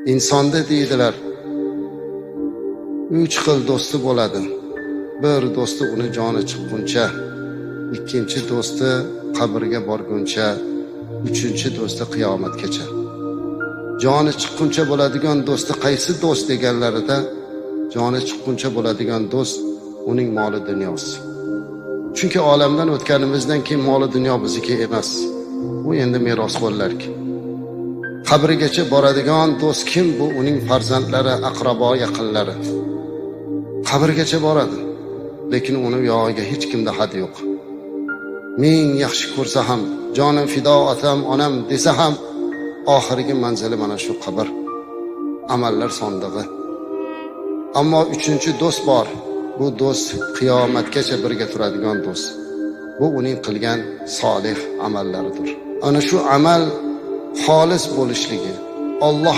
insonda deydilar 3 xil do'sti bo'ladi. Bir do'sti uni joni chiqquncha, ikkinchi do'sti qabrga borguncha, uchinchi do'sti qiyomatgacha. Joni chiqquncha bo'ladigan do'sti qaysi do'st deganlarida, joni chiqquncha bo'ladigan do'st uning moli dunyosi. Chunki olamdan o'tganimizdan keyin moli dunyo bizniki emas. Bu endi meros bo'larki. Qabrigacha boradigan do'st kim? Bu uning farzandlari, aqrabo, yaqinlari. Qabrgacha boradi, lekin uni yog'iga hech kimda had yo'q. Ming yaxshi ko'rsa ham, jonim fido otam, onam desa ham, oxirgi manzili mana shu qabr, amallar sondig'i. Ammo uchinchi do'st bor. Bu do'st qiyomatgacha birga turadigan do'st. Bu uning qilgan solih amallaridir. Ana shu amal xolis bo'lishligi, Alloh